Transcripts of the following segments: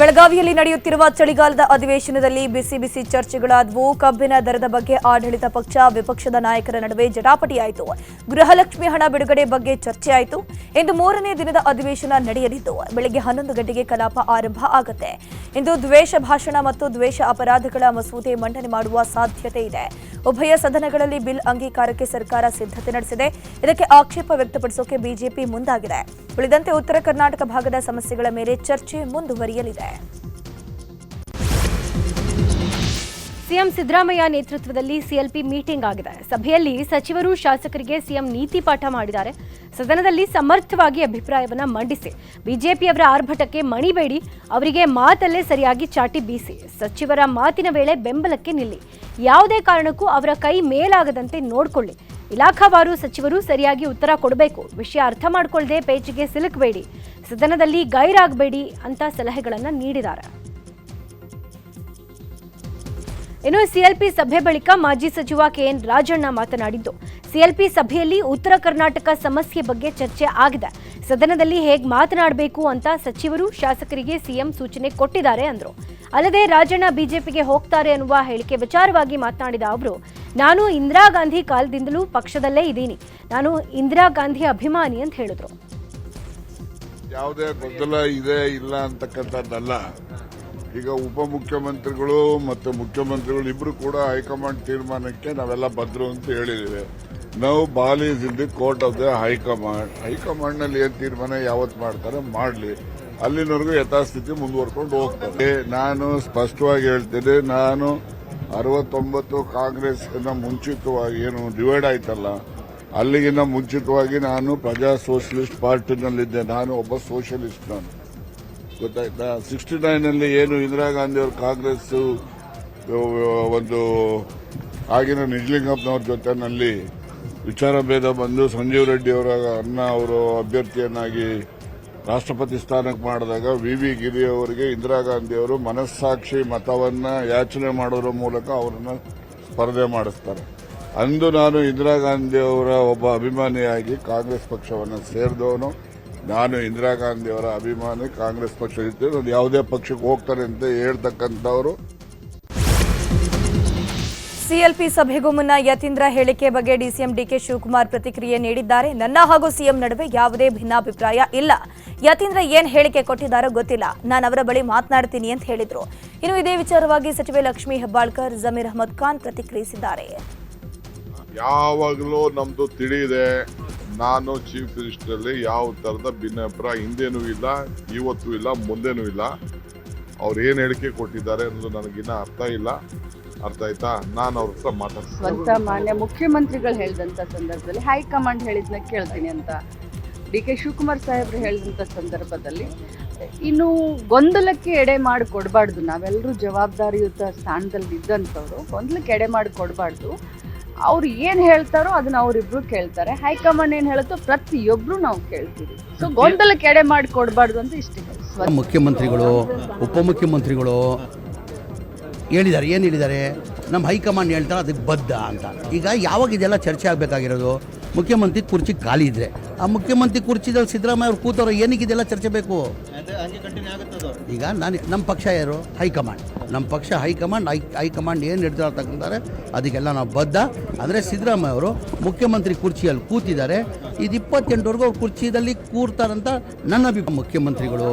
ಬೆಳಗಾವಿಯಲ್ಲಿ ನಡೆಯುತ್ತಿರುವ ಚಳಿಗಾಲದ ಅಧಿವೇಶನದಲ್ಲಿ ಬಿಸಿ ಬಿಸಿ ಚರ್ಚೆಗಳಾದವು. ಕಬ್ಬಿನ ದರದ ಬಗ್ಗೆ ಆಡಳಿತ ಪಕ್ಷ ವಿಪಕ್ಷದ ನಾಯಕರ ನಡುವೆ ಜಟಾಪಟಿಯಾಯಿತು. ಗೃಹಲಕ್ಷ್ಮಿ ಹಣ ಬಿಡುಗಡೆ ಬಗ್ಗೆ ಚರ್ಚೆ ಆಯಿತು. ಇಂದು 3ನೇ ದಿನದ ಅಧಿವೇಶನ ನಡೆಯಲಿದ್ದು ಬೆಳಗ್ಗೆ 11 ಗಂಟೆಗೆ ಕಲಾಪ ಆರಂಭ ಆಗುತ್ತೆ. ಇಂದು ದ್ವೇಷ ಭಾಷಣ ಮತ್ತು ದ್ವೇಷ ಅಪರಾಧಗಳ ಮಸೂದೆ ಮಂಡನೆ ಮಾಡುವ ಸಾಧ್ಯತೆ ಇದೆ. ಉಭಯ ಸದನಗಳಲ್ಲಿ ಬಿಲ್ ಅಂಗೀಕಾರಕ್ಕೆ ಸರ್ಕಾರ ಸಿದ್ಧತೆ ನಡೆಸಿದೆ. ಇದಕ್ಕೆ ಆಕ್ಷೇಪ ವ್ಯಕ್ತಪಡಿಸೋಕೆ ಬಿಜೆಪಿ ಮುಂದಾಗಿದೆ. ಉಳಿದಂತೆ ಉತ್ತರ ಕರ್ನಾಟಕ ಭಾಗದ ಸಮಸ್ಯೆಗಳ ಮೇಲೆ ಚರ್ಚೆ ಮುಂದುವರಿಯಲಿದೆ. ಸಿಎಂ ಸಿದ್ದರಾಮಯ್ಯ ನೇತೃತ್ವದಲ್ಲಿ ಸಿಎಲ್ಪಿ ಮೀಟಿಂಗ್ ಆಗಿದೆ. ಸಭೆಯಲ್ಲಿ ಸಚಿವರು ಶಾಸಕರಿಗೆ ಸಿಎಂ ನೀತಿ ಪಾಠ ಮಾಡಿದ್ದಾರೆ. ಸದನದಲ್ಲಿ ಸಮರ್ಥವಾಗಿ ಅಭಿಪ್ರಾಯವನ್ನ ಮಂಡಿಸಿ ಬಿಜೆಪಿಯವರ ಆರ್ಭಟಕ್ಕೆ ಮಣಿಬೇಡಿ, ಅವರಿಗೆ ಮಾತಲ್ಲೇ ಸರಿಯಾಗಿ ಚಾಟಿ ಬೀಸಿ, ಸಚಿವರ ಮಾತಿನ ವೇಳೆ ಬೆಂಬಲಕ್ಕೆ ನಿಲ್ಲಿ, ಯಾವುದೇ ಕಾರಣಕ್ಕೂ ಅವರ ಕೈ ಮೇಲಾಗದಂತೆ ನೋಡಿಕೊಳ್ಳಿ, ಇಲಾಖಾವಾರು ಸಚಿವರು ಸರಿಯಾಗಿ ಉತ್ತರ ಕೊಡಬೇಕು, ವಿಷಯ ಅರ್ಥ ಮಾಡಿಕೊಳ್ಳದೆ ಪೇಚಿಗೆ ಸಿಲುಕಬೇಡಿ, ಸದನದಲ್ಲಿ ಗೈರಾಗಬೇಡಿ ಅಂತ ಸಲಹೆಗಳನ್ನು ನೀಡಿದ್ದಾರೆ. ಇನ್ನು ಸಿಎಲ್ಪಿ ಸಭೆ ಬಳಿಕ ಮಾಜಿ ಸಚಿವ ಕೆಎನ್ ರಾಜಣ್ಣ ಮಾತನಾಡಿದ್ದು, ಸಿಎಲ್ಪಿ ಸಭೆಯಲ್ಲಿ ಉತ್ತರ ಕರ್ನಾಟಕ ಸಮಸ್ಯೆ ಬಗ್ಗೆ ಚರ್ಚೆ ಆಗಿದೆ. ಸದನದಲ್ಲಿ ಹೇಗೆ ಮಾತನಾಡಬೇಕು ಅಂತ ಸಚಿವರು ಶಾಸಕರಿಗೆ ಸಿಎಂ ಸೂಚನೆ ಕೊಟ್ಟಿದ್ದಾರೆ ಅಂದರು. ಅಲ್ಲದೆ ರಾಜಣ್ಣ ಬಿಜೆಪಿಗೆ ಹೋಗ್ತಾರೆ ಅನ್ನುವ ಹೇಳಿಕೆ ವಿಚಾರವಾಗಿ ಮಾತನಾಡಿದ ಅವರು, ನಾನು ಇಂದಿರಾ ಗಾಂಧಿ ಕಾಲದಿಂದಲೂ ಪಕ್ಷದಲ್ಲೇ ಇದ್ದೀನಿ, ನಾನು ಇಂದಿರಾ ಗಾಂಧಿ ಅಭಿಮಾನಿ ಅಂತ ಹೇಳಿದ್ರು. ಯಾವುದೇ ಗೊಂದಲ ಇದೆ ಇಲ್ಲ ಅಂತಕ್ಕಂಥದ್ದಲ್ಲ. ಈಗ ಉಪಮುಖ್ಯಮಂತ್ರಿಗಳು ಮತ್ತು ಮುಖ್ಯಮಂತ್ರಿಗಳು ಇಬ್ರು ಕೂಡ ಹೈಕಮಾಂಡ್ ತೀರ್ಮಾನಕ್ಕೆ ನಾವೆಲ್ಲ ಬದ್ರು ಅಂತ ಹೇಳಿದ್ದೇವೆ. ನಾವು ball is in the court of the high command. High command ನಲ್ಲಿ ಏನ್ ತೀರ್ಮಾನ ಯಾವತ್ತು ಮಾಡ್ತಾರೆ ಮಾಡಲಿ, ಅಲ್ಲಿನವರೆಗೂ ಯಥಾಸ್ಥಿತಿ ಮುಂದುವರ್ಕೊಂಡು ಹೋಗ್ತಾರೆ. ನಾನು ಸ್ಪಷ್ಟವಾಗಿ ಹೇಳ್ತೇನೆ, ನಾನು 69 ಕಾಂಗ್ರೆಸ್ ಮುಂಚಿತವಾಗಿ ಏನು ಡಿವೈಡ್ ಆಯ್ತಲ್ಲ, ಅಲ್ಲಿಗಿನ್ನ ಮುಂಚಿತವಾಗಿ ನಾನು ಪ್ರಜಾ ಸೋಷಲಿಸ್ಟ್ ಪಾರ್ಟಿನಲ್ಲಿದ್ದೆ. ನಾನು ಒಬ್ಬ ಸೋಷಲಿಸ್ಟ್. ನಾನು ಗೊತ್ತಾಯ್ತಾ. 69ನಲ್ಲಿ ಏನು ಇಂದಿರಾ ಗಾಂಧಿ ಅವರು ಕಾಂಗ್ರೆಸ್ ಒಂದು ಆಗಿನ ನಿಜಲಿಂಗಪ್ಪನವ್ರ ಜೊತೆನಲ್ಲಿ ವಿಚಾರ ಭೇದ ಬಂದು ಸಂಜೀವ್ ರೆಡ್ಡಿ ಅವರ ಅಣ್ಣ ಅವರು ಅಭ್ಯರ್ಥಿಯನ್ನಾಗಿ ರಾಷ್ಟ್ರಪತಿ ಸ್ಥಾನಕ್ಕೆ ಮಾಡಿದಾಗ ವಿ ಗಿರಿ ಅವರಿಗೆ ಇಂದಿರಾ ಗಾಂಧಿ ಅವರು ಮನಸ್ಸಾಕ್ಷಿ ಮತವನ್ನ ಯಾಚನೆ ಮಾಡೋದ್ರ ಮೂಲಕ ಅವರನ್ನ ಸ್ಪರ್ಧೆ ಮಾಡಿಸ್ತಾರೆ. ಅಂದು ನಾನು ಇಂದಿರಾ ಗಾಂಧಿ ಅವರ ಒಬ್ಬ ಅಭಿಮಾನಿಯಾಗಿ ಕಾಂಗ್ರೆಸ್ ಪಕ್ಷವನ್ನು ಸೇರಿದವನು. ನಾನು ಇಂದಿರಾ ಗಾಂಧಿ ಅವರ ಅಭಿಮಾನಿ, ಕಾಂಗ್ರೆಸ್ ಪಕ್ಷ ಇರ್ತೇನೆ, ಅದು ಯಾವುದೇ ಪಕ್ಷಕ್ಕೆ ಹೋಗ್ತಾರೆ ಅಂತ ಹೇಳ್ತಕ್ಕಂಥವರು. ಸಿಎಲ್ಪಿ ಸಭೆಗೂ ಮುನ್ನ ಯತೀಂದ್ರ ಹೇಳಿಕೆ ಬಗ್ಗೆ ಡಿಸಿಎಂ ಡಿಕೆ ಶಿವಕುಮಾರ್ ಪ್ರತಿಕ್ರಿಯೆ ನೀಡಿದ್ದಾರೆ. ನನ್ನ ಹಾಗೂ ಸಿಎಂ ನಡುವೆ ಯಾವುದೇ ಭಿನ್ನಾಭಿಪ್ರಾಯ ಇಲ್ಲ. ಯತೀಂದ್ರ ಏನ್ ಹೇಳಿಕೆ ಕೊಟ್ಟಿದ್ದಾರೋ ಗೊತ್ತಿಲ್ಲ, ನಾನು ಅವರ ಬಳಿ ಮಾತನಾಡ್ತೀನಿ ಅಂತ ಹೇಳಿದ್ರು. ಇನ್ನು ಇದೇ ವಿಚಾರವಾಗಿ ಸಚಿವೆ ಲಕ್ಷ್ಮೀ ಹೆಬ್ಬಾಳ್ಕರ್, ಜಮೀರ್ ಅಹಮದ್ ಖಾನ್ ಪ್ರತಿಕ್ರಿಯಿಸಿದ್ದಾರೆ. ಯಾವಾಗಲೂ ನಮ್ದು ತಿಳಿದೆ, ನಾನು ಚೀಫ್ ಮಿನಿಸ್ಟರ್ ಅಲ್ಲಿ ಯಾವ ತರದ ಭಿನ್ನಾಭಿಪ್ರಾಯ ಹಿಂದೇನೂ ಇಲ್ಲ, ಇವತ್ತೂ ಇಲ್ಲ, ಮುಂದೇನೂ ಇಲ್ಲ. ಅವ್ರು ಏನ್ ಹೇಳಿಕೆ ಕೊಟ್ಟಿದ್ದಾರೆ ಅನ್ನೋದು ನನಗಿನ್ನ ಅರ್ಥ ಇಲ್ಲ. ಅರ್ಥ ಆಯ್ತಾ? ನಾನು ಅವ್ರ ಹತ್ರ ಮಾತಾಡ್ತೀನಿ. ಸ್ವಂತ ಮಾನ್ಯ ಮುಖ್ಯಮಂತ್ರಿಗಳು ಹೇಳಿದಂತ ಸಂದರ್ಭದಲ್ಲಿ ಹೈಕಮಾಂಡ್ ಹೇಳಿದ್ನ ಕೇಳ್ತೀನಿ ಅಂತ ಡಿಕೆ ಶಿವಕುಮಾರ್ ಸಾಹೇಬ್ರು ಹೇಳಿದಂತ ಸಂದರ್ಭದಲ್ಲಿ ಇನ್ನು ಗೊಂದಲಕ್ಕೆ ಎಡೆ ಮಾಡಿ ಕೊಡಬಾರ್ದು. ನಾವೆಲ್ಲರೂ ಜವಾಬ್ದಾರಿಯುತ ಸ್ಥಾನದಲ್ಲಿ ಇದ್ದಂಥವ್ರು ಗೊಂದಲಕ್ಕೆ ಎಡೆ ಮಾಡಿ ಕೊಡಬಾರ್ದು. ಅವ್ರು ಏನ್ ಹೇಳ್ತಾರೋ ಅದನ್ನ ಅವರಿಬ್ರು ಕೇಳ್ತಾರೆ. ಹೈಕಮಾಂಡ್ ಏನ್ ಹೇಳುತ್ತೋ ಪ್ರತಿಯೊಬ್ರು ನಾವು ಕೇಳ್ತೀವಿ. ಸೊ ಗೊಂದಲಕ್ಕೆ ಎಡೆ ಮಾಡಿ ಕೊಡಬಾರ್ದು ಅಂತ ಇಷ್ಟೇ. ಮುಖ್ಯಮಂತ್ರಿಗಳು ಉಪಮುಖ್ಯಮಂತ್ರಿಗಳು ಹೇಳಿದ್ದಾರೆ, ಏನು ಹೇಳಿದ್ದಾರೆ, ನಮ್ಮ ಹೈಕಮಾಂಡ್ ಹೇಳ್ತಾರೆ ಅದಕ್ಕೆ ಬದ್ಧ ಅಂತ. ಈಗ ಯಾವಾಗ ಇದೆಲ್ಲ ಚರ್ಚೆ ಆಗಬೇಕಾಗಿರೋದು? ಮುಖ್ಯಮಂತ್ರಿ ಕುರ್ಚಿ ಖಾಲಿ ಇದ್ರೆ ಆ ಮುಖ್ಯಮಂತ್ರಿ ಕುರ್ಚಿದಲ್ಲಿ ಸಿದ್ದರಾಮಯ್ಯ ಅವ್ರು ಕೂತವ್ರು, ಏನಕ್ಕೆ ಇದೆಲ್ಲ ಚರ್ಚೆ ಬೇಕು? ಈಗ ನಮ್ಮ ಪಕ್ಷ ಯಾರು? ಹೈಕಮಾಂಡ್. ನಮ್ಮ ಪಕ್ಷ ಹೈಕಮಾಂಡ್ ಏನು ಹೇಳ್ತಾರೆ ಅದಕ್ಕೆಲ್ಲ ನಾವು ಬದ್ಧ. ಅಂದರೆ ಸಿದ್ದರಾಮಯ್ಯ ಅವರು ಮುಖ್ಯಮಂತ್ರಿ ಕುರ್ಚಿಯಲ್ಲಿ ಕೂತಿದ್ದಾರೆ, ಇದು 28ವರೆಗೂ ಅವ್ರು ಕುರ್ಚಿಯಲ್ಲಿ ಕೂರ್ತಾರಂತ ನನ್ನ ಅಭಿಪ್ರಾಯ. ಮುಖ್ಯಮಂತ್ರಿಗಳು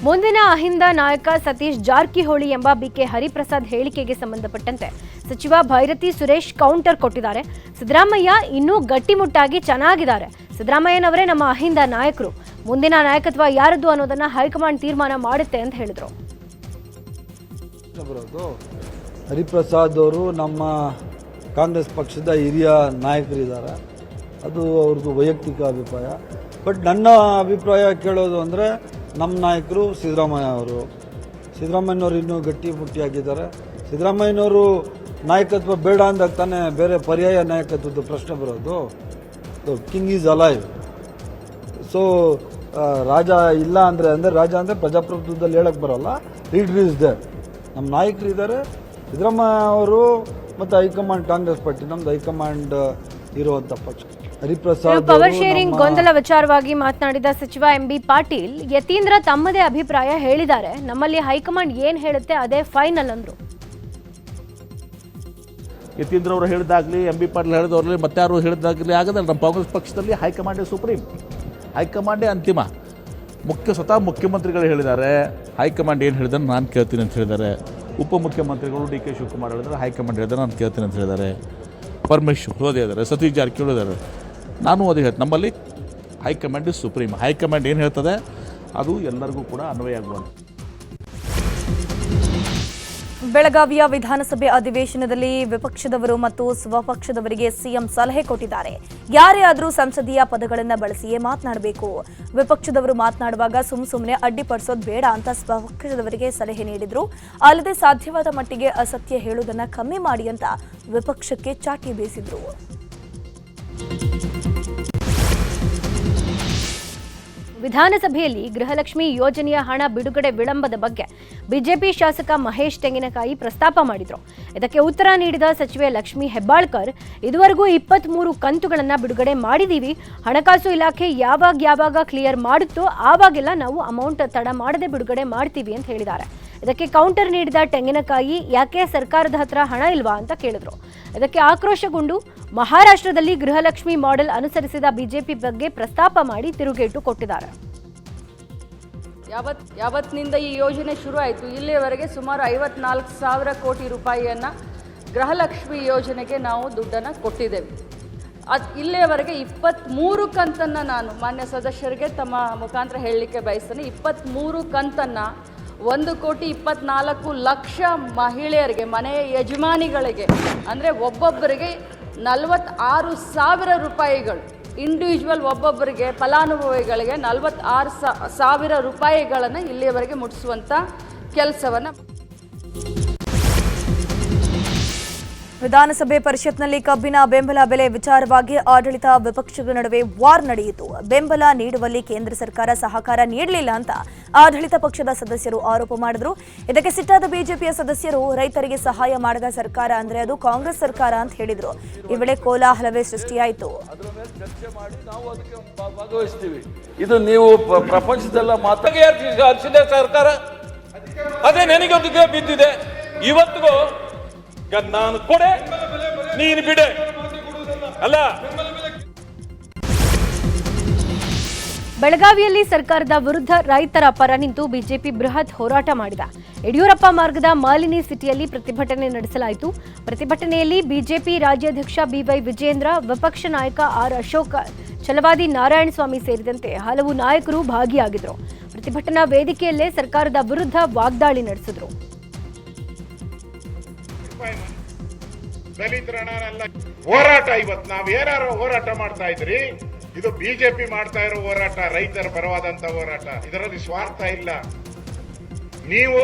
ಮುಂದಿನ ಅಹಿಂದ ನಾಯಕ ಸತೀಶ್ ಜಾರಕಿಹೊಳಿ ಎಂಬ ಬಿಕೆ ಹರಿಪ್ರಸಾದ್ ಹೇಳಿಕೆಗೆ ಸಂಬಂಧಪಟ್ಟಂತೆ ಸಚಿವ ಭೈರತಿ ಸುರೇಶ್ ಕೌಂಟರ್ ಕೊಟ್ಟಿದ್ದಾರೆ. ಸಿದ್ದರಾಮಯ್ಯ ಇನ್ನೂ ಗಟ್ಟಿಮುಟ್ಟಾಗಿ ಚೆನ್ನಾಗಿದ್ದಾರೆ. ಸಿದ್ದರಾಮಯ್ಯನವರೇ ನಮ್ಮ ಅಹಿಂದ ನಾಯಕರು, ಮುಂದಿನ ನಾಯಕತ್ವ ಯಾರದ್ದು ಅನ್ನೋದನ್ನ ಹೈಕಮಾಂಡ್ ತೀರ್ಮಾನ ಮಾಡುತ್ತೆ ಅಂತ ಹೇಳಿದ್ರು. ಹರಿಪ್ರಸಾದ್ ಅವರು ನಮ್ಮ ಕಾಂಗ್ರೆಸ್ ಪಕ್ಷದ ಹಿರಿಯ ನಾಯಕರಿದ್ದಾರೆ, ಅದು ಅವ್ರದ್ದು ವೈಯಕ್ತಿಕ ಅಭಿಪ್ರಾಯ. ಬಟ್ ನನ್ನ ಅಭಿಪ್ರಾಯ ಕೇಳೋದು ಅಂದರೆ ನಮ್ಮ ನಾಯಕರು ಸಿದ್ದರಾಮಯ್ಯ ಅವರು. ಸಿದ್ದರಾಮಯ್ಯನವರು ಇನ್ನೂ ಗಟ್ಟಿಮುಟ್ಟಿಯಾಗಿದ್ದಾರೆ. ಸಿದ್ದರಾಮಯ್ಯನವರು ನಾಯಕತ್ವ ಬೇಡ ಅಂದಾಗ ತಾನೇ ಬೇರೆ ಪರ್ಯಾಯ ನಾಯಕತ್ವದ ಪ್ರಶ್ನೆ ಬರೋದು. King is alive. ಸೊ ರಾಜ ಇಲ್ಲ ಅಂದರೆ ರಾಜ ಅಂದರೆ ಪ್ರಜಾಪ್ರಭುತ್ವದಲ್ಲಿ ಹೇಳಕ್ಕೆ ಬರೋಲ್ಲ. Leader is there. ನಮ್ಮ ನಾಯಕರು ಇದ್ದಾರೆ, ಸಿದ್ದರಾಮಯ್ಯ ಅವರು ಮತ್ತು ಹೈಕಮಾಂಡ್ ಕಾಂಗ್ರೆಸ್ ಪಾರ್ಟಿ. ನಮ್ಮದು ಹೈಕಮಾಂಡ್ ಇರುವಂಥ ಪಕ್ಷ. ಹರಿಪ್ರಸಾದ್ ಪವರ್ ಶೇರಿಂಗ್ ಗೊಂದಲ ವಿಚಾರವಾಗಿ ಮಾತನಾಡಿದ ಸಚಿವ MB ಪಾಟೀಲ್, ಯತೀಂದ್ರ ತಮ್ಮದೇ ಅಭಿಪ್ರಾಯ ಹೇಳಿದ್ದಾರೆ, ನಮ್ಮಲ್ಲಿ ಹೈಕಮಾಂಡ್ ಏನ್ ಹೇಳುತ್ತೆ ಅದೇ ಫೈನಲ್ ಅಂದ್ರು. ಯತೀಂದ್ರ ಅವರು ಹೇಳಿದಾಗಲಿ MB ಪಾಟೀಲ್ ಹೇಳಿದವ್ರಲ್ಲಿ ಮತ್ತಾರು ಹೇಳಿದಾಗಲಿ ಆಗೋದಲ್ಲ. ನಮ್ಮ ಕಾಂಗ್ರೆಸ್ ಪಕ್ಷದಲ್ಲಿ ಹೈಕಮಾಂಡೇ ಸುಪ್ರೀಂ, ಹೈಕಮಾಂಡೇ ಅಂತಿಮ. ಸ್ವತಃ ಮುಖ್ಯಮಂತ್ರಿಗಳು ಹೇಳಿದ್ದಾರೆ, ಹೈಕಮಾಂಡ್ ಏನು ಹೇಳಿದ್ರೆ ನಾನು ಕೇಳ್ತೀನಿ ಅಂತ ಹೇಳಿದ್ದಾರೆ. ಉಪಮುಖ್ಯಮಂತ್ರಿಗಳು DK ಶಿವಕುಮಾರ್ ಹೇಳಿದ್ರೆ ಹೈಕಮಾಂಡ್ ಹೇಳಿದ್ರೆ ನಾನು ಕೇಳ್ತೀನಿ ಅಂತ ಹೇಳಿದ್ದಾರೆ. ಪರಮೇಶ್ವರ್ ಓದಿ ಇದ್ದಾರೆ, ಸತೀಶ್ ಜಾರಕಿಹೊಳಿ ಇದ್ದಾರೆ. ನಾನು ಓದಿ ಹೇಳ್ತೀನಿ, ನಮ್ಮಲ್ಲಿ ಹೈಕಮಾಂಡ್ ಇಸ್ ಸುಪ್ರೀಂ. ಹೈಕಮಾಂಡ್ ಏನು ಹೇಳ್ತದೆ ಅದು ಎಲ್ಲರಿಗೂ ಕೂಡ ಅನ್ವಯ ಆಗುವಂಥ. ಬೆಳಗಾವಿಯ ವಿಧಾನಸಭೆ ಅಧಿವೇಶನದಲ್ಲಿ ವಿಪಕ್ಷದವರು ಮತ್ತು ಸ್ವಪಕ್ಷದವರಿಗೆ ಸಿಎಂ ಸಲಹೆ ಕೊಟ್ಟಿದ್ದಾರೆ. ಯಾರೇ ಆದರೂ ಸಂಸದೀಯ ಪದಗಳನ್ನು ಬಳಸಿಯೇ ಮಾತನಾಡಬೇಕು. ವಿಪಕ್ಷದವರು ಮಾತನಾಡುವಾಗ ಸುಮ್ಮನೆ ಅಡ್ಡಿಪಡಿಸೋದು ಬೇಡ ಅಂತ ಸ್ವಪಕ್ಷದವರಿಗೆ ಸಲಹೆ ನೀಡಿದ್ರು. ಅಲ್ಲದೆ ಸಾಧ್ಯವಾದ ಮಟ್ಟಿಗೆ ಅಸತ್ಯ ಹೇಳುವುದನ್ನು ಕಮ್ಮಿ ಮಾಡಿ ಅಂತ ವಿಪಕ್ಷಕ್ಕೆ ಚಾಟಿ ಬೀಸಿದ್ರು. ವಿಧಾನಸಭೆಯಲ್ಲಿ ಗೃಹಲಕ್ಷ್ಮಿ ಯೋಜನೆಯ ಹಣ ಬಿಡುಗಡೆ ವಿಳಂಬದ ಬಗ್ಗೆ ಬಿಜೆಪಿ ಶಾಸಕ ಮಹೇಶ್ ತೆಂಗಿನಕಾಯಿ ಪ್ರಸ್ತಾಪ ಮಾಡಿದ್ರು. ಇದಕ್ಕೆ ಉತ್ತರ ನೀಡಿದ ಸಚಿವೆ ಲಕ್ಷ್ಮಿ ಹೆಬ್ಬಾಳ್ಕರ್, ಇದುವರೆಗೂ 23 ಕಂತುಗಳನ್ನು ಬಿಡುಗಡೆ ಮಾಡಿದೀವಿ. ಹಣಕಾಸು ಇಲಾಖೆ ಯಾವಾಗ ಕ್ಲಿಯರ್ ಮಾಡುತ್ತೋ ಆವಾಗೆಲ್ಲ ನಾವು ಅಮೌಂಟ್ ತಡ ಮಾಡದೆ ಬಿಡುಗಡೆ ಮಾಡ್ತೀವಿ ಅಂತ ಹೇಳಿದ್ದಾರೆ. ಇದಕ್ಕೆ ಕೌಂಟರ್ ನೀಡಿದ ತೆಂಗಿನಕಾಯಿ, ಯಾಕೆ ಸರ್ಕಾರದ ಹತ್ರ ಹಣ ಇಲ್ವಾ ಅಂತ ಕೇಳಿದ್ರು. ಇದಕ್ಕೆ ಆಕ್ರೋಶಗೊಂಡು ಮಹಾರಾಷ್ಟ್ರದಲ್ಲಿ ಗೃಹಲಕ್ಷ್ಮಿ ಮಾಡೆಲ್ ಅನುಸರಿಸಿದ ಬಿಜೆಪಿ ಬಗ್ಗೆ ಪ್ರಸ್ತಾಪ ಮಾಡಿ ತಿರುಗೇಟು ಕೊಟ್ಟಿದ್ದಾರೆ. ಯಾವತ್ತಿನಿಂದ ಈ ಯೋಜನೆ ಶುರು ಆಯಿತು ಇಲ್ಲಿಯವರೆಗೆ ಸುಮಾರು 54,000 ಕೋಟಿ ರೂಪಾಯಿಯನ್ನು ಗೃಹಲಕ್ಷ್ಮಿ ಯೋಜನೆಗೆ ನಾವು ದುಡ್ಡನ್ನು ಕೊಟ್ಟಿದ್ದೇವೆ. ಇಲ್ಲಿಯವರೆಗೆ 23 ಕಂತನ್ನು ನಾನು ಮಾನ್ಯ ಸದಸ್ಯರಿಗೆ ತಮ್ಮ ಮುಖಾಂತರ ಹೇಳಲಿಕ್ಕೆ ಬಯಸ್ತೇನೆ. 23 ಕಂತನ್ನು 1,24,00,000 ಮಹಿಳೆಯರಿಗೆ, ಮನೆಯ ಯಜಮಾನಿಗಳಿಗೆ, ಅಂದರೆ ಒಬ್ಬೊಬ್ಬರಿಗೆ 46,000 ರೂಪಾಯಿಗಳು, ಇಂಡಿವಿಜುವಲ್ ಒಬ್ಬೊಬ್ಬರಿಗೆ ಫಲಾನುಭವಿಗಳಿಗೆ 46,000 ರೂಪಾಯಿಗಳನ್ನು ಇಲ್ಲಿಯವರೆಗೆ ಮುಟ್ಟಿಸುವಂಥ ಕೆಲಸವನ್ನು. ವಿಧಾನಸಭೆ ಪರಿಷತ್ನಲ್ಲಿ ಕಬ್ಬಿನ ಬೆಂಬಲ ಬೆಲೆ ವಿಚಾರವಾಗಿ ಆಡಳಿತ ವಿಪಕ್ಷಗಳ ನಡುವೆ ವಾರ್ ನಡೆಯಿತು. ಬೆಂಬಲ ನೀಡುವಲ್ಲಿ ಕೇಂದ್ರ ಸರ್ಕಾರ ಸಹಕಾರ ನೀಡಲಿಲ್ಲ ಅಂತ ಆಡಳಿತ ಪಕ್ಷದ ಸದಸ್ಯರು ಆರೋಪ ಮಾಡಿದ್ರು. ಇದಕ್ಕೆ ಸಿಟ್ಟಾದ ಬಿಜೆಪಿಯ ಸದಸ್ಯರು, ರೈತರಿಗೆ ಸಹಾಯ ಮಾಡದ ಸರ್ಕಾರ ಅಂದ್ರೆ ಅದು ಕಾಂಗ್ರೆಸ್ ಸರ್ಕಾರ ಅಂತ ಹೇಳಿದ್ರು. ಈ ವೇಳೆ ಕೋಲಾಹಲವೇ ಸೃಷ್ಟಿಯಾಯಿತು. ಇದು ನೀವು ಪ್ರಪಂಚದಲ್ಲ ಮಾತಾಡಿದ ಸರ್ಕಾರ ಅದೇ ನನಗೆ ಬಿದ್ದಿದೆ. ಇವತ್ತಿಗೂ ನಾನು ಕೊಡೆ ನೀನು ಬಿಡೆ ಅಲ್ಲ. ಬೆಳಗಾವಿಯಲ್ಲಿ ಸರ್ಕಾರದ ವಿರುದ್ಧ ರೈತರ ಪರ ನಿಂತು ಬಿಜೆಪಿ ಬೃಹತ್ ಹೋರಾಟ ಮಾಡಿದ. ಯಡಿಯೂರಪ್ಪ ಮಾರ್ಗದ ಮಾಲಿನಿ ಸಿಟಿಯಲ್ಲಿ ಪ್ರತಿಭಟನೆ ನಡೆಸಲಾಯಿತು. ಪ್ರತಿಭಟನೆಯಲ್ಲಿ ಬಿಜೆಪಿ ರಾಜ್ಯಾಧ್ಯಕ್ಷ BY ವಿಜೇಂದ್ರ, ವಿಪಕ್ಷ ನಾಯಕ R ಅಶೋಕ್, ಛಲವಾದಿ ನಾರಾಯಣಸ್ವಾಮಿ ಸೇರಿದಂತೆ ಹಲವು ನಾಯಕರು ಭಾಗಿಯಾಗಿದ್ದರು. ಪ್ರತಿಭಟನಾ ವೇದಿಕೆಯಲ್ಲೇ ಸರ್ಕಾರದ ವಿರುದ್ಧ ವಾಗ್ದಾಳಿ ನಡೆಸಿದ್ರು. ದಲಿತರಲ್ಲ ಹೋರಾಟ. ಇವತ್ತು ನಾವ್ ಏನಾರು ಹೋರಾಟ ಮಾಡ್ತಾ ಇದ್ರಿ, ಇದು ಬಿಜೆಪಿ ಮಾಡ್ತಾ ಇರೋ ಹೋರಾಟ, ರೈತರ ಪರವಾದಂತ ಹೋರಾಟ. ಇದರಲ್ಲಿ ಸ್ವಾರ್ಥ ಇಲ್ಲ. ನೀವು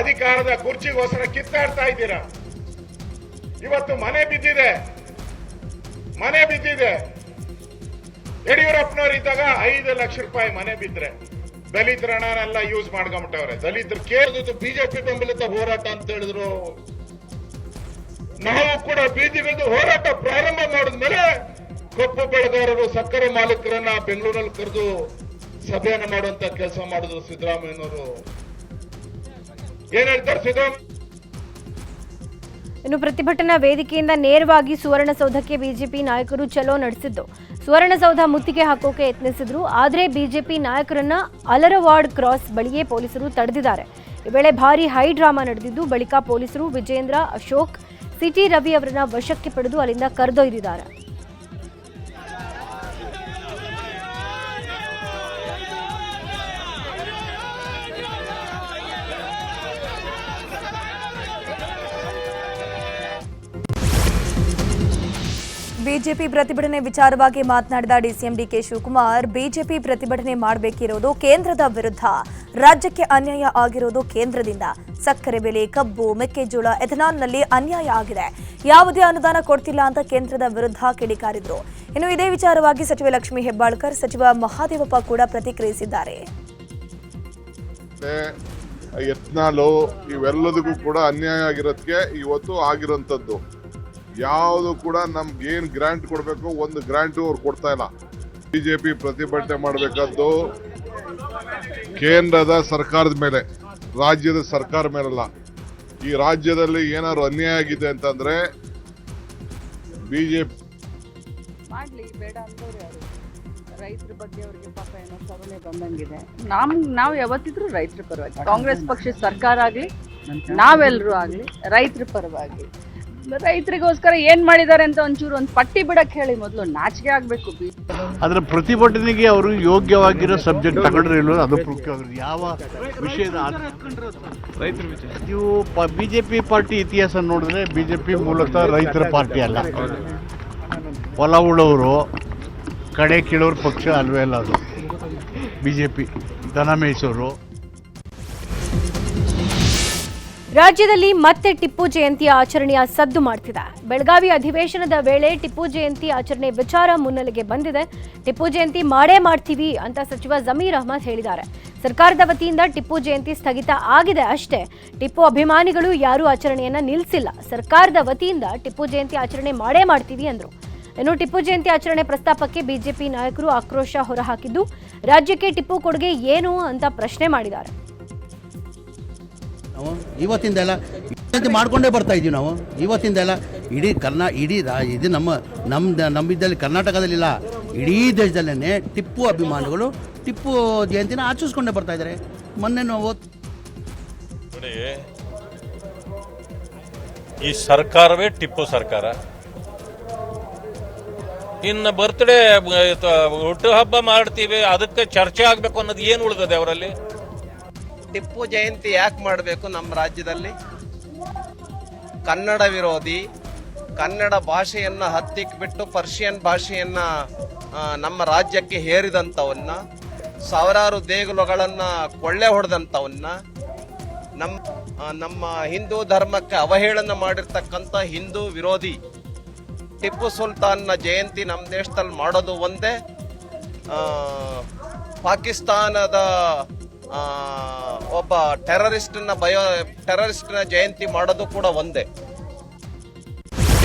ಅಧಿಕಾರದ ಕುರ್ಚಿಗೋಸ್ಕರ ಕಿತ್ತಾಡ್ತಾ ಇದ್ದೀರಾ. ಇವತ್ತು ಮನೆ ಬಿದ್ದಿದೆ. ಯಡಿಯೂರಪ್ಪನವ್ರು ಇದ್ದಾಗ 5 ಲಕ್ಷ ರೂಪಾಯಿ ಮನೆ ಬಿದ್ರೆ ದಲಿತರ ಹಣನೆಲ್ಲ ಯೂಸ್ ಮಾಡ್ಕೊಂಬಿಟ್ಟವ್ರೆ. ದಲಿತರು ಕೇಳಿದ್ದು ಬಿಜೆಪಿ ಬೆಂಬಲಿತ ಹೋರಾಟ ಅಂತ ಹೇಳಿದ್ರು. ನಾವು ಕೂಡ ಬಿಜೆಪಿ ಹೋರಾಟ ಪ್ರಾರಂಭ ಮಾಡಿದ್ಮೇಲೆ ಕಬ್ಬು ಬೆಳೆಗಾರರು, ಸಕ್ಕರೆ ಮಾಲೀಕರನ್ನ ಬೆಂಗಳೂರಲ್ಲಿ ಕರೆದು ಸಭೆಯನ್ನು ಮಾಡುವಂತ ಕೆಲಸ ಮಾಡಿದ್ರು ಸಿದ್ದರಾಮಯ್ಯನವರು. ಏನ್ ಹೇಳ್ತಾರೆ ಸಿದ್ದರಾಮಯ್ಯ? ಇನ್ನು ಪ್ರತಿಭಟನಾ ವೇದಿಕೆಯಿಂದ ನೇರವಾಗಿ ಸುವರ್ಣಸೌಧಕ್ಕೆ ಬಿಜೆಪಿ ನಾಯಕರು ಚಲೋ ನಡೆಸಿದ್ದು. ಸುವರ್ಣಸೌಧ ಮುತ್ತಿಗೆ ಹಾಕೋಕೆ ಯತ್ನಿಸಿದ್ರು. ಆದರೆ ಬಿಜೆಪಿ ನಾಯಕರನ್ನ ಅಲರವಾರ್ಡ್ ಕ್ರಾಸ್ ಬಳಿಯೇ ಪೊಲೀಸರು ತಡೆದಿದ್ದಾರೆ. ಈ ವೇಳೆ ಭಾರೀ ಹೈ ಡ್ರಾಮಾ ನಡೆದಿದ್ದು, ಬಳಿಕ ಪೊಲೀಸರು ವಿಜೇಂದ್ರ, ಅಶೋಕ್, ಸಿಟಿ ರವಿ ಅವರನ್ನ ವಶಕ್ಕೆ ಪಡೆದು ಅಲ್ಲಿಂದ ಕರೆದೊಯ್ದಿದ್ದಾರೆ. ಬಿಜೆಪಿ ಪ್ರತಿಭಟನೆ ವಿಚಾರವಾಗಿ ಮಾತನಾಡಿದ ಡಿಸಿಎಂ DK ಶಿವಕುಮಾರ್, ಬಿಜೆಪಿ ಪ್ರತಿಭಟನೆ ಮಾಡಬೇಕಿರೋದು ಕೇಂದ್ರದ ವಿರುದ್ಧ. ರಾಜ್ಯಕ್ಕೆ ಅನ್ಯಾಯ ಆಗಿರೋದು ಕೇಂದ್ರದಿಂದ. ಸಕ್ಕರೆ ಬೆಲೆ, ಕಬ್ಬು, ಮೆಕ್ಕೆಜೋಳ, ಎಥನಾಲ್ನಲ್ಲಿ ಅನ್ಯಾಯ ಆಗಿದೆ. ಯಾವುದೇ ಅನುದಾನ ಕೊಡ್ತಿಲ್ಲ ಅಂತ ಕೇಂದ್ರದ ವಿರುದ್ಧ ಕಿಡಿಕಾರಿದ್ರು. ಇನ್ನು ಇದೇ ವಿಚಾರವಾಗಿ ಸಚಿವೆ ಲಕ್ಷ್ಮಿ ಹೆಬ್ಬಾಳ್ಕರ್, ಸಚಿವ ಮಹಾದೇವಪ್ಪ ಕೂಡ ಪ್ರತಿಕ್ರಿಯಿಸಿದ್ದಾರೆ. ಎಥನಾಲು ಇವೆಲ್ಲದಕ್ಕೂ ಕೂಡ ಅನ್ಯಾಯ ಆಗಿರೋದಕ್ಕೆ ಇವತ್ತು ಆಗಿರೋಂಥದ್ದು. ಯಾವುದು ಕೂಡ ನಮ್ಗೆ ಏನ್ ಗ್ರಾಂಟ್ ಕೊಡಬೇಕು ಒಂದು ಗ್ರಾಂಟು ಅವ್ರು ಕೊಡ್ತಾ ಇಲ್ಲ. ಬಿಜೆಪಿ ಪ್ರತಿಭಟನೆ ಮಾಡಬೇಕಾದ್ದು ಕೇಂದ್ರದ ಸರ್ಕಾರದ ಮೇಲೆ, ರಾಜ್ಯದ ಸರ್ಕಾರ ಮೇಲಲ್ಲ. ಈ ರಾಜ್ಯದಲ್ಲಿ ಏನಾದ್ರು ಅನ್ಯಾಯ ಆಗಿದೆ ಅಂತಂದ್ರೆ ಬಿಜೆಪಿ ಮಾಡ್ಲಿ, ಬೇಡ ಅಂದವ್ರು ಯಾರು? ರೈತರ ಬಗ್ಗೆ ಅವ್ರಿಗೆ ಪಾಪ ಏನೋ ಕರುಣೆ ಬಂದಂಗಿದೆ. ನಾವು ಯಾವತ್ತಿದ್ರು ರೈತರ ಪರವಾಗಿ, ಕಾಂಗ್ರೆಸ್ ಪಕ್ಷದ ಸರ್ಕಾರ ಆಗ್ಲಿ ನಾವೆಲ್ಲರೂ ಆಗ್ಲಿ ರೈತರ ಪರವಾಗಿ. ರೈತರಿಗೋಸ್ಕರ ಏನ್ ಮಾಡಿದ್ದಾರೆ ಅಂತ ಒಂಚೂರು ಒಂದು ಪಟ್ಟಿ ಬಿಡಕ್ ಹೇಳಿ. ಮೊದಲು ನಾಚಿಕೆ ಆಗ್ಬೇಕು. ಅದರ ಪ್ರತಿಭಟನೆಗೆ ಅವರು ಯೋಗ್ಯವಾಗಿರೋ ಸಬ್ಜೆಕ್ಟ್ ತಗೊಂಡ್ರೆ ಇಲ್ಲೋ ಅದು ಮುಖ್ಯವಾಗಿರೋದು. ಯಾವ ವಿಷಯದ ನೀವು ಬಿಜೆಪಿ ಪಾರ್ಟಿ ಇತಿಹಾಸ ನೋಡಿದ್ರೆ ಬಿಜೆಪಿ ಮೂಲತಃ ರೈತರ ಪಾರ್ಟಿ ಅಲ್ಲ, ಹೊಲ ಉಳೋರು ಕಡೆ ಕೀಳೋರು ಪಕ್ಷ ಅಲ್ವೇ ಅಲ್ಲ. ಅದು ಬಿಜೆಪಿ ದನ ಮೇಯಿಸೋರು. ರಾಜ್ಯದಲ್ಲಿ ಮತ್ತೆ ಟಿಪ್ಪು ಜಯಂತಿ ಆಚರಣೆಯ ಸದ್ದು ಮಾಡ್ತಿದೆ. ಬೆಳಗಾವಿ ಅಧಿವೇಶನದ ವೇಳೆ ಟಿಪ್ಪು ಜಯಂತಿ ಆಚರಣೆ ವಿಚಾರ ಮುನ್ನೆಲೆಗೆ ಬಂದಿದೆ. ಟಿಪ್ಪು ಜಯಂತಿ ಮಾಡೇ ಮಾಡ್ತೀವಿ ಅಂತ ಸಚಿವ ಜಮೀರ್ ಅಹ್ಮದ್ ಹೇಳಿದ್ದಾರೆ. ಸರ್ಕಾರದ ವತಿಯಿಂದ ಟಿಪ್ಪು ಜಯಂತಿ ಸ್ಥಗಿತ ಆಗಿದೆ ಅಷ್ಟೇ, ಟಿಪ್ಪು ಅಭಿಮಾನಿಗಳು ಯಾರೂ ಆಚರಣೆಯನ್ನ ನಿಲ್ಲಿಸಿಲ್ಲ. ಸರ್ಕಾರದ ವತಿಯಿಂದ ಟಿಪ್ಪು ಜಯಂತಿ ಆಚರಣೆ ಮಾಡೇ ಮಾಡ್ತೀವಿ ಅಂದ್ರು. ಇನ್ನು ಟಿಪ್ಪು ಜಯಂತಿ ಆಚರಣೆ ಪ್ರಸ್ತಾಪಕ್ಕೆ ಬಿಜೆಪಿ ನಾಯಕರು ಆಕ್ರೋಶ ಹೊರಹಾಕಿದ್ದು, ರಾಜ್ಯಕ್ಕೆ ಟಿಪ್ಪು ಕೊಡುಗೆ ಏನು ಅಂತ ಪ್ರಶ್ನೆ ಮಾಡಿದ್ದಾರೆ. ನಾವು ಇವತ್ತಿಂದೆಲ್ಲ ಮಾಡ್ಕೊಂಡೇ ಬರ್ತಾ ಇದ್ದೀವಿ. ನಾವು ಇವತ್ತಿಂದೆಲ್ಲ ಇಡೀ ಇದು ನಮ್ಮಿದ್ದಲ್ಲಿ ಕರ್ನಾಟಕದಲ್ಲಿಲ್ಲ, ಇಡೀ ದೇಶದಲ್ಲೇ ಟಿಪ್ಪು ಅಭಿಮಾನಿಗಳು ಟಿಪ್ಪು ಜಯಂತಿನ ಆಚರಿಸ್ಕೊಂಡೇ ಬರ್ತಾ ಇದ್ದಾರೆ. ಮೊನ್ನೆ ನಾವು ನೋಡಿ, ಈ ಸರ್ಕಾರವೇ ಟಿಪ್ಪು ಸರ್ಕಾರ. ಇನ್ನು ಬರ್ತ್ಡೇ ಹುಟ್ಟು ಹಬ್ಬ ಮಾಡ್ತೀವಿ, ಅದಕ್ಕೆ ಚರ್ಚೆ ಆಗ್ಬೇಕು ಅನ್ನೋದು ಏನು ಉಳಿದಿದೆ ಅವರಲ್ಲಿ? ಟಿಪ್ಪು ಜಯಂತಿ ಯಾಕೆ ಮಾಡಬೇಕು? ನಮ್ಮ ರಾಜ್ಯದಲ್ಲಿ ಕನ್ನಡ ವಿರೋಧಿ, ಕನ್ನಡ ಭಾಷೆಯನ್ನು ಹತ್ತಿಕ್ ಬಿಟ್ಟು ಪರ್ಷಿಯನ್ ಭಾಷೆಯನ್ನ ನಮ್ಮ ರಾಜ್ಯಕ್ಕೆ ಹೇರಿದಂಥವನ್ನ, ಸಾವಿರಾರು ದೇಗುಲಗಳನ್ನ ಕೊಳ್ಳೆ ಹೊಡೆದಂಥವನ್ನ, ನಮ್ಮ ಹಿಂದೂ ಧರ್ಮಕ್ಕೆ ಅವಹೇಳನ ಮಾಡಿರ್ತಕ್ಕಂಥ ಹಿಂದೂ ವಿರೋಧಿ ಟಿಪ್ಪು ಸುಲ್ತಾನ್ನ ಜಯಂತಿ ನಮ್ಮ ದೇಶದಲ್ಲಿ ಮಾಡೋದು ಒಂದೇ, ಪಾಕಿಸ್ತಾನದ ಒಬ್ಬ ಟೆರರಿಸ್ಟ್ನ ಜಯಂತಿ ಮಾಡೋದು ಕೂಡ ಒಂದೇ.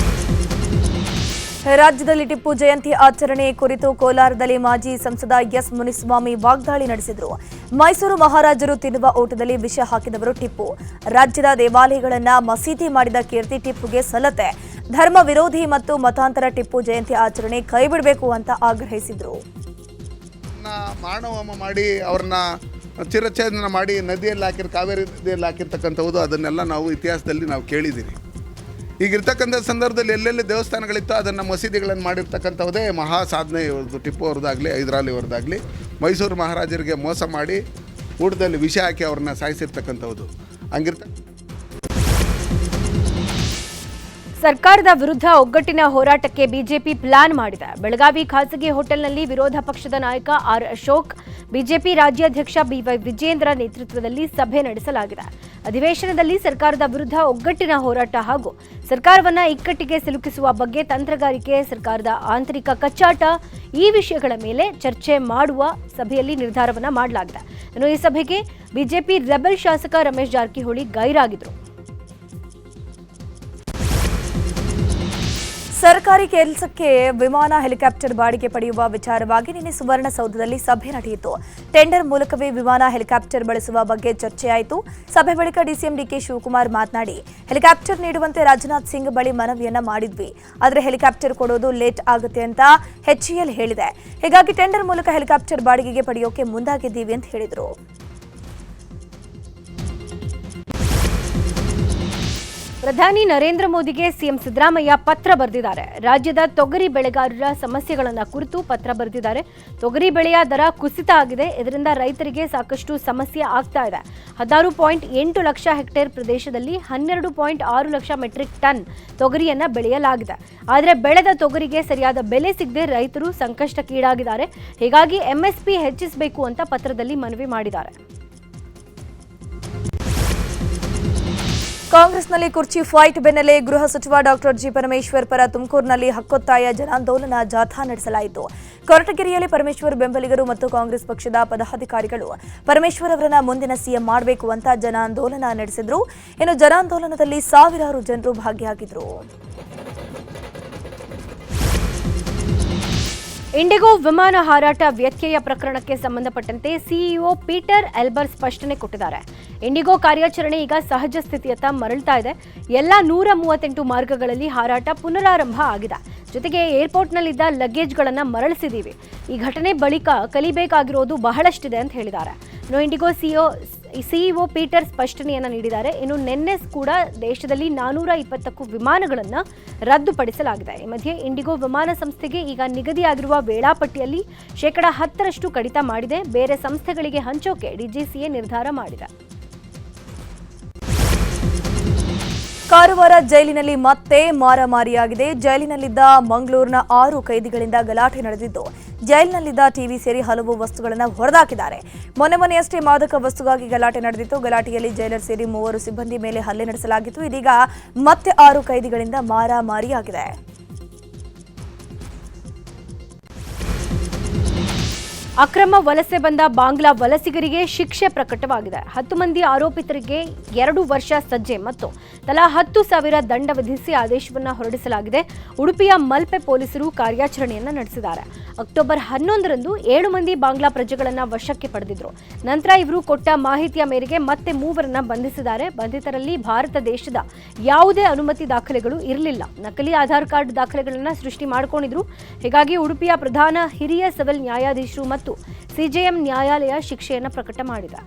ರಾಜ್ಯದಲ್ಲಿ ಟಿಪ್ಪು ಜಯಂತಿ ಆಚರಣೆ ಕುರಿತು ಕೋಲಾರದಲ್ಲಿ ಮಾಜಿ ಸಂಸದ ಎಸ್ ಮುನಿಸ್ವಾಮಿ ವಾಗ್ದಾಳಿ ನಡೆಸಿದರು. ಮೈಸೂರು ಮಹಾರಾಜರು ತಿನ್ನುವ ಊಟದಲ್ಲಿ ವಿಷ ಹಾಕಿದವರು ಟಿಪ್ಪು. ರಾಜ್ಯದ ದೇವಾಲಯಗಳನ್ನ ಮಸೀದಿ ಮಾಡಿದ ಕೀರ್ತಿ ಟಿಪ್ಪುಗೆ ಸಲ್ಲತ್ತೆ. ಧರ್ಮ ವಿರೋಧಿ ಮತ್ತು ಮತಾಂತರ ಟಿಪ್ಪು ಜಯಂತಿ ಆಚರಣೆ ಕೈಬಿಡಬೇಕು ಅಂತ ಆಗ್ರಹಿಸಿದರು. ಮಾನವಮ ಮಾಡಿ ಅವ್ರನ್ನ ಚಿರಚ್ಛೇದನ ಮಾಡಿ ನದಿಯಲ್ಲಿ ಕಾವೇರಿ ನದಿಯಲ್ಲಿ ಹಾಕಿರ್ತಕ್ಕಂಥದ್ದು ಅದನ್ನೆಲ್ಲ ನಾವು ಇತಿಹಾಸದಲ್ಲಿ ನಾವು ಕೇಳಿದ್ದೀವಿ. ಈಗಿರ್ತಕ್ಕಂಥ ಸಂದರ್ಭದಲ್ಲಿ ಎಲ್ಲೆಲ್ಲಿ ದೇವಸ್ಥಾನಗಳಿತ್ತು ಅದನ್ನು ಮಸೀದಿಗಳನ್ನು ಮಾಡಿರ್ತಕ್ಕಂಥದ್ದೇ ಮಹಾ ಸಾಧನೆ ಇವ್ರದ್ದು. ಟಿಪ್ಪು ಅವ್ರದ್ದಾಗಲಿ ಹೈದರಾಲಿ ಅವ್ರದ್ದಾಗಲಿ ಮೈಸೂರು ಮಹಾರಾಜರಿಗೆ ಮೋಸ ಮಾಡಿ ಊಟದಲ್ಲಿ ವಿಷ ಹಾಕಿ ಅವ್ರನ್ನ ಸಾಯಿಸಿರ್ತಕ್ಕಂಥದ್ದು. ಸರ್ಕಾರದ ವಿರುದ್ಧ ಒಗ್ಗಟ್ಟಿನ ಹೋರಾಟಕ್ಕೆ ಬಿಜೆಪಿ ಪ್ಲಾನ್ ಮಾಡಿದೆ. ಬೆಳಗಾವಿ ಖಾಸಗಿ ಹೋಟೆಲ್ನಲ್ಲಿ ವಿರೋಧ ಪಕ್ಷದ ನಾಯಕ ಆರ್ ಅಶೋಕ್, ಬಿಜೆಪಿ ರಾಜ್ಯಾಧ್ಯಕ್ಷ ಬಿವೈ ವಿಜೇಂದ್ರ ನೇತೃತ್ವದಲ್ಲಿ ಸಭೆ ನಡೆಸಲಾಗಿದೆ. ಅಧಿವೇಶನದಲ್ಲಿ ಸರ್ಕಾರದ ವಿರುದ್ಧ ಒಗ್ಗಟ್ಟಿನ ಹೋರಾಟ ಹಾಗೂ ಸರ್ಕಾರವನ್ನ ಇಕ್ಕಟ್ಟಿಗೆ ಸಿಲುಕಿಸುವ ಬಗ್ಗೆ ತಂತ್ರಗಾರಿಕೆ, ಸರ್ಕಾರದ ಆಂತರಿಕ ಕಚ್ಚಾಟ ಈ ವಿಷಯಗಳ ಮೇಲೆ ಚರ್ಚೆ ಮಾಡುವ ಸಭೆಯಲ್ಲಿ ನಿರ್ಧಾರವನ್ನ ಮಾಡಲಾಗಿದೆ. ಇನ್ನು ಈ ಸಭೆಗೆ ಬಿಜೆಪಿ ರೆಬೆಲ್ ಶಾಸಕ ರಮೇಶ್ ಜಾರಕಿಹೊಳಿ ಗೈರಾಗಿದ್ರು. ಸರ್ಕಾರಿ ಕೆಲಸಕ್ಕೆ ವಿಮಾನ ಹೆಲಿಕಾಪ್ಟರ್ ಬಾಡಿಗೆ ಪಡೆಯುವ ವಿಚಾರವಾಗಿ ನಿನ್ನೆ ಸುವರ್ಣಸೌಧದಲ್ಲಿ ಸಭೆ ನಡೆಯಿತು. ಟೆಂಡರ್ ಮೂಲಕವೇ ವಿಮಾನ ಹೆಲಿಕಾಪ್ಟರ್ ಬಳಸುವ ಬಗ್ಗೆ ಚರ್ಚೆಯಾಯಿತು. ಸಭೆ ಬಳಿಕ ಡಿಸಿಎಂ ಡಿಕೆ ಶಿವಕುಮಾರ್ ಮಾತನಾಡಿ, ಹೆಲಿಕಾಪ್ಟರ್ ನೀಡುವಂತೆ ರಾಜನಾಥ್ ಸಿಂಗ್ ಬಳಿ ಮನವಿಯನ್ನ ಮಾಡಿದ್ವಿ, ಆದರೆ ಹೆಲಿಕಾಪ್ಟರ್ ಕೊಡೋದು ಲೇಟ್ ಆಗುತ್ತೆ ಅಂತ HAL ಹೇಳಿದೆ. ಹೀಗಾಗಿ ಟೆಂಡರ್ ಮೂಲಕ ಹೆಲಿಕಾಪ್ಟರ್ ಬಾಡಿಗೆಗೆ ಪಡೆಯೋಕೆ ಮುಂದಾಗಿದ್ದೀವಿ ಅಂತ ಹೇಳಿದರು. ಪ್ರಧಾನಿ ನರೇಂದ್ರ ಮೋದಿಗೆ ಸಿಎಂ ಸಿದ್ದರಾಮಯ್ಯ ಪತ್ರ ಬರೆದಿದ್ದಾರೆ. ರಾಜ್ಯದ ತೊಗರಿ ಬೆಳೆಗಾರರ ಸಮಸ್ಯೆಗಳನ್ನು ಕುರಿತು ಪತ್ರ ಬರೆದಿದ್ದಾರೆ. ತೊಗರಿ ಬೆಳೆಯ ದರ ಕುಸಿತ ಆಗಿದೆ, ಇದರಿಂದ ರೈತರಿಗೆ ಸಾಕಷ್ಟು ಸಮಸ್ಯೆ ಆಗ್ತಾ ಇದೆ. 16.8 ಲಕ್ಷ ಹೆಕ್ಟೇರ್ ಪ್ರದೇಶದಲ್ಲಿ 12.6 ಲಕ್ಷ ಮೆಟ್ರಿಕ್ ಟನ್ ತೊಗರಿಯನ್ನ ಬೆಳೆಯಲಾಗಿದೆ. ಆದರೆ ಬೆಳೆದ ತೊಗರಿಗೆ ಸರಿಯಾದ ಬೆಲೆ ಸಿಗದೆ ರೈತರು ಸಂಕಷ್ಟಕ್ಕೀಡಾಗಿದ್ದಾರೆ. ಹೀಗಾಗಿ MSP ಹೆಚ್ಚಿಸಬೇಕು ಅಂತ ಪತ್ರದಲ್ಲಿ ಮನವಿ ಮಾಡಿದ್ದಾರೆ. ಕಾಂಗ್ರೆಸ್ನಲ್ಲಿ ಕುರ್ಚಿ ಫೈಟ್ ಬೆನ್ನಲ್ಲೇ ಗೃಹ ಸಚಿವ ಡಾಕ್ಟರ್ ಜಿ ಪರಮೇಶ್ವರ್ ಪರ ತುಮಕೂರಿನಲ್ಲಿ ಹಕ್ಕೊತ್ತಾಯ ಜನಾಂದೋಲನ ಜಾಥಾ ನಡೆಸಲಾಯಿತು. ಕೊರಟಗೆರೆಯಲ್ಲಿ ಪರಮೇಶ್ವರ್ ಬೆಂಬಲಿಗರು ಮತ್ತು ಕಾಂಗ್ರೆಸ್ ಪಕ್ಷದ ಪದಾಧಿಕಾರಿಗಳು ಪರಮೇಶ್ವರ್ ಅವರನ್ನ ಮುಂದಿನ ಸಿಎಂ ಮಾಡಬೇಕು ಅಂತ ಜನಾಂದೋಲನ ನಡೆಸಿದ್ರು. ಇನ್ನು ಜನಾಂದೋಲನದಲ್ಲಿ ಸಾವಿರಾರು ಜನರು ಭಾಗಿಯಾಗಿದ್ರು. ಇಂಡಿಗೋ ವಿಮಾನ ಹಾರಾಟ ವ್ಯತ್ಯಯ ಪ್ರಕರಣಕ್ಕೆ ಸಂಬಂಧಪಟ್ಟಂತೆ ಸಿಇಒ ಪೀಟರ್ ಎಲ್ಬರ್ ಸ್ಪಷ್ಟನೆ ಕೊಟ್ಟಿದ್ದಾರೆ. ಇಂಡಿಗೋ ಕಾರ್ಯಾಚರಣೆ ಈಗ ಸಹಜ ಸ್ಥಿತಿಯತ್ತ ಮರಳ್ತಾ ಇದೆ. ಎಲ್ಲ 138 ಮಾರ್ಗಗಳಲ್ಲಿ ಹಾರಾಟ ಪುನರಾರಂಭ ಆಗಿದೆ. ಜೊತೆಗೆ ಏರ್ಪೋರ್ಟ್ನಲ್ಲಿದ್ದ ಲಗೇಜ್ಗಳನ್ನು ಮರಳಿಸಿದ್ದೀವಿ. ಈ ಘಟನೆ ಬಳಿಕ ಕಲಿಬೇಕಾಗಿರೋದು ಬಹಳಷ್ಟಿದೆ ಅಂತ ಹೇಳಿದ್ದಾರೆ. ಇನ್ನು ಇಂಡಿಗೋ ಸಿಇಒ ಪೀಟರ್ ಸ್ಪಷ್ಟನೆಯನ್ನು ನೀಡಿದ್ದಾರೆ. ಇನ್ನು ನಿನ್ನೆ ಕೂಡ ದೇಶದಲ್ಲಿ 420ಕ್ಕೂ ವಿಮಾನಗಳನ್ನು ರದ್ದುಪಡಿಸಲಾಗಿದೆ. ಈ ಮಧ್ಯೆ ಇಂಡಿಗೋ ವಿಮಾನ ಸಂಸ್ಥೆಗೆ ಈಗ ನಿಗದಿಯಾಗಿರುವ ವೇಳಾಪಟ್ಟಿಯಲ್ಲಿ 10% ಕಡಿತ ಮಾಡಿದೆ. ಬೇರೆ ಸಂಸ್ಥೆಗಳಿಗೆ ಹಂಚೋಕೆ ಡಿಜಿಸಿಎ ನಿರ್ಧಾರ ಮಾಡಿದೆ. ಕಾರವಾರ ಜೈಲಿನಲ್ಲಿ ಮತ್ತೆ ಮಾರಾಮಾರಿಯಾಗಿದೆ. ಜೈಲಿನಲ್ಲಿದ್ದ ಮಂಗಳೂರಿನ 6 ಕೈದಿಗಳಿಂದ ಗಲಾಟೆ ನಡೆದಿದ್ದು, ಜೈಲಿನಲ್ಲಿದ್ದ ಟಿವಿ ಸೇರಿ ಹಲವು ವಸ್ತುಗಳನ್ನು ಹೊರದಾಕಿದ್ದಾರೆ. ಮೊನ್ನೆಯಷ್ಟೇ ಮಾದಕ ವಸ್ತುಗಾಗಿ ಗಲಾಟೆ ನಡೆದಿತ್ತು. ಗಲಾಟೆಯಲ್ಲಿ ಜೈಲರ್ ಸೇರಿ 3 ಸಿಬ್ಬಂದಿ ಮೇಲೆ ಹಲ್ಲೆ ನಡೆಸಲಾಗಿತ್ತು. ಇದೀಗ ಮತ್ತೆ 6 ಕೈದಿಗಳಿಂದ ಮಾರಾಮಾರಿಯಾಗಿದೆ. ಅಕ್ರಮ ವಲಸೆ ಬಂದ ಬಾಂಗ್ಲಾ ವಲಸಿಗರಿಗೆ ಶಿಕ್ಷೆ ಪ್ರಕಟವಾಗಿದೆ. 10 ಮಂದಿ ಆರೋಪಿತರಿಗೆ 2 ವರ್ಷ ಸಜ್ಜೆ ಮತ್ತು ತಲಾ 10,000 ದಂಡ ವಿಧಿಸಿ ಆದೇಶವನ್ನು ಹೊರಡಿಸಲಾಗಿದೆ. ಉಡುಪಿಯ ಮಲ್ಪೆ ಪೊಲೀಸರು ಕಾರ್ಯಾಚರಣೆಯನ್ನು ನಡೆಸಿದ್ದಾರೆ. ಅಕ್ಟೋಬರ್ 11ರಂದು 7 ಮಂದಿ ಬಾಂಗ್ಲಾ ಪ್ರಜೆಗಳನ್ನು ವಶಕ್ಕೆ ಪಡೆದಿದ್ರು. ನಂತರ ಇವರು ಕೊಟ್ಟ ಮಾಹಿತಿಯ ಮೇರೆಗೆ ಮತ್ತೆ 3 ಬಂಧಿಸಿದ್ದಾರೆ. ಬಂಧಿತರಲ್ಲಿ ಭಾರತ ದೇಶದ ಯಾವುದೇ ಅನುಮತಿ ದಾಖಲೆಗಳು ಇರಲಿಲ್ಲ. ನಕಲಿ ಆಧಾರ್ ಕಾರ್ಡ್ ದಾಖಲೆಗಳನ್ನು ಸೃಷ್ಟಿ ಮಾಡಿಕೊಂಡಿದ್ರು. ಹೀಗಾಗಿ ಉಡುಪಿಯ ಪ್ರಧಾನ ಹಿರಿಯ ಸಿವಿಲ್ ನ್ಯಾಯಾಧೀಶರು ಮತ್ತು ಸಿಜೆಎಂ ನ್ಯಾಯಾಲಯ ಶಿಕ್ಷೆಯನ್ನು ಪ್ರಕಟ ಮಾಡಿದೆ.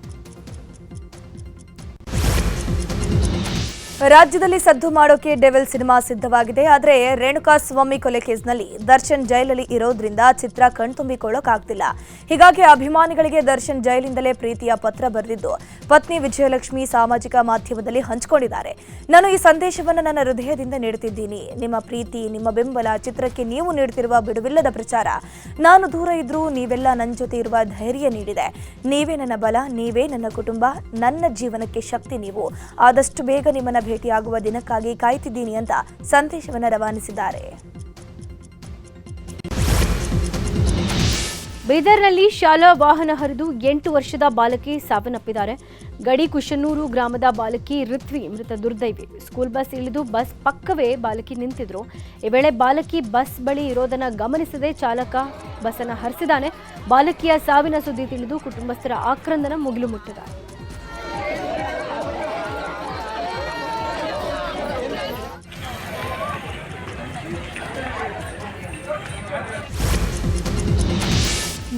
ರಾಜ್ಯದಲ್ಲಿ ಸದ್ದು ಮಾಡೋಕೆ ಡೆವಿಲ್ ಸಿನಿಮಾ ಸಿದ್ಧವಾಗಿದೆ. ಆದರೆ ರೇಣುಕಾಸ್ವಾಮಿ ಕೊಲೆ ಕೇಸ್ನಲ್ಲಿ ದರ್ಶನ್ ಜೈಲಲ್ಲಿ ಇರೋದ್ರಿಂದ ಚಿತ್ರ ಕಣ್ತುಂಬಿಕೊಳ್ಳೋಕಾಗ್ತಿಲ್ಲ. ಹೀಗಾಗಿ ಅಭಿಮಾನಿಗಳಿಗೆ ದರ್ಶನ್ ಜೈಲಿಂದಲೇ ಪ್ರೀತಿಯ ಪತ್ರ ಬರೆದಿದ್ದು ಪತ್ನಿ ವಿಜಯಲಕ್ಷ್ಮಿ ಸಾಮಾಜಿಕ ಮಾಧ್ಯಮದಲ್ಲಿ ಹಂಚಿಕೊಂಡಿದ್ದಾರೆ. ನಾನು ಈ ಸಂದೇಶವನ್ನು ನನ್ನ ಹೃದಯದಿಂದ ನೀಡುತ್ತಿದ್ದೀನಿ. ನಿಮ್ಮ ಪ್ರೀತಿ, ನಿಮ್ಮ ಬೆಂಬಲ, ಚಿತ್ರಕ್ಕೆ ನೀವು ನೀಡುತ್ತಿರುವ ಬಿಡುವಿಲ್ಲದ ಪ್ರಚಾರ, ನಾನು ದೂರ ಇದ್ರೂ ನೀವೆಲ್ಲ ನನ್ನ ಜೊತೆ ಇರುವ ಧೈರ್ಯ ನೀಡಿದೆ. ನೀವೇ ನನ್ನ ಬಲ, ನೀವೇ ನನ್ನ ಕುಟುಂಬ, ನನ್ನ ಜೀವನಕ್ಕೆ ಶಕ್ತಿ ನೀವು. ಆದಷ್ಟು ಬೇಗ ನಿಮ್ಮನ್ನ ಭೇಟಿಯಾಗುವ ದಿನಕ್ಕಾಗಿ ಕಾಯ್ತಿದ್ದೀನಿ ಅಂತ ಸಂದೇಶವನ್ನು ರವಾನಿಸಿದ್ದಾರೆ. ಬೀದರ್ನಲ್ಲಿ ಶಾಲಾ ವಾಹನ ಹರಿದು 8 ವರ್ಷದ ಬಾಲಕಿ ಸಾವನ್ನಪ್ಪಿದ್ದಾರೆ. ಗಡಿ ಕುಶನೂರು ಗ್ರಾಮದ ಬಾಲಕಿ ಋತ್ವಿ ಮೃತ ದುರ್ದೈವಿ. ಸ್ಕೂಲ್ ಬಸ್ ಇಳಿದು ಬಸ್ ಪಕ್ಕವೇ ಬಾಲಕಿ ನಿಂತಿದ್ರು. ಈ ವೇಳೆ ಬಾಲಕಿ ಬಸ್ ಬಳಿ ಇರೋದನ್ನ ಗಮನಿಸದೆ ಚಾಲಕ ಬಸ್ಸನ್ನು ಹರಿಸಿದ್ದಾನೆ. ಬಾಲಕಿಯ ಸಾವಿನ ಸುದ್ದಿ ತಿಳಿದು ಕುಟುಂಬಸ್ಥರ ಆಕ್ರಂದನ ಮುಗಿಲು ಮುಟ್ಟಿದೆ.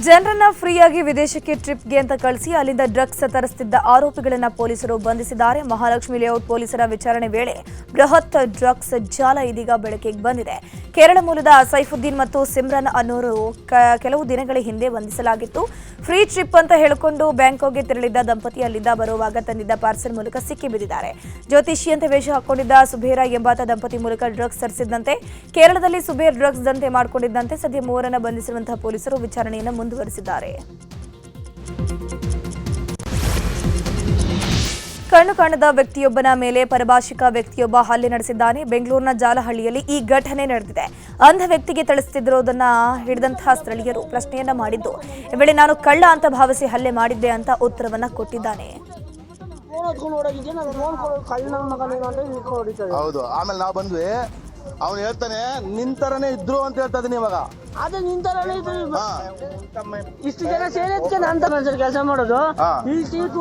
ಜನರನ್ನ ಫ್ರೀಯಾಗಿ ವಿದೇಶಕ್ಕೆ ಟ್ರಿಪ್ಗೆ ಅಂತ ಕಳಿಸಿ ಅಲ್ಲಿಂದ ಡ್ರಗ್ಸ್ ತರಿಸುತ್ತಿದ್ದ ಆರೋಪಿಗಳನ್ನು ಪೊಲೀಸರು ಬಂಧಿಸಿದ್ದಾರೆ. ಮಹಾಲಕ್ಷ್ಮಿ ಲೇಔಟ್ ಪೊಲೀಸರ ವಿಚಾರಣೆ ವೇಳೆ ಬೃಹತ್ ಡ್ರಗ್ಸ್ ಜಾಲ ಇದೀಗ ಬೆಳಕಿಗೆ ಬಂದಿದೆ. ಕೇರಳ ಮೂಲದ ಸೈಫುದ್ದೀನ್ ಮತ್ತು ಸಿಮ್ರನ್ ಅನ್ನೋರು ಕೆಲವು ದಿನಗಳ ಹಿಂದೆ ಬಂಧಿಸಲಾಗಿತ್ತು. ಫ್ರೀ ಟ್ರಿಪ್ ಅಂತ ಹೇಳಿಕೊಂಡು ಬ್ಯಾಂಕಾಕ್ಗೆ ತೆರಳಿದ್ದ ದಂಪತಿ ಅಲ್ಲಿಂದ ಬರುವಾಗ ತಂದಿದ್ದ ಪಾರ್ಸೆಲ್ ಮೂಲಕ ಸಿಕ್ಕಿ ಬಿದ್ದಿದ್ದಾರೆ. ಜ್ಯೋತಿಷಿ ಅಂತ ವೇಷ ಹಾಕೊಂಡಿದ್ದ ಸುಬೇರ ಎಂಬಾತ ದಂಪತಿ ಮೂಲಕ ಡ್ರಗ್ಸ್ ತರಿಸಿದ್ದಂತೆ ಕೇರಳದಲ್ಲಿ ಸುಬೇರ್ ಡ್ರಗ್ಸ್ ದಂತೆ ಮಾಡಿಕೊಂಡಿದ್ದಂತೆ ಸದ್ಯ 3 ಬಂಧಿಸಿರುವಂತಹ ಪೊಲೀಸರು ವಿಚಾರಣೆಯನ್ನು ಮುಂದುವರೆಸಿದ್ದಾರೆ. ಕಣ್ಣು ಕಾಣದ ವ್ಯಕ್ತಿಯೊಬ್ಬನ ಮೇಲೆ ಪರಭಾಷಿಕ ವ್ಯಕ್ತಿಯೊಬ್ಬ ಹಲ್ಲೆ ನಡೆಸಿದ್ದಾನೆ. ಬೆಂಗಳೂರಿನ ಜಾಲಹಳ್ಳಿಯಲ್ಲಿ ಈ ಘಟನೆ ನಡೆದಿದೆ. ಅಂಧ ವ್ಯಕ್ತಿಗೆ ಥಳಿಸುತ್ತಿರೋದನ್ನ ಹಿಡಿದಂತಹ ಸ್ಥಳೀಯರು ಪ್ರಶ್ನೆಯನ್ನ ಮಾಡಿದ್ದು, ಈ ವೇಳೆ ನಾನು ಕಳ್ಳ ಅಂತ ಭಾವಿಸಿ ಹಲ್ಲೆ ಮಾಡಿದ್ದೆ ಅಂತ ಉತ್ತರವನ್ನ ಕೊಟ್ಟಿದ್ದಾನೆ. ಹೌದು, ಆಮೇಲೆ ನಾವು ಬಂದ್ವಿ. ಅವ್ನು ಹೇಳ್ತಾನೆ ನಿಂತರನೇ ಇದ್ರು ಅಂತ ಹೇಳ್ತಾ ಇದೀನಿ. ಇವಾಗ ಅದೇ ನಿಂತರನೇ ಇಷ್ಟು ಜನ ಸೇರಿದ್ಕೆ ನಾನು ಸರ್ ಕೆಲಸ ಮಾಡೋದು. ಈ ಸೀಟ್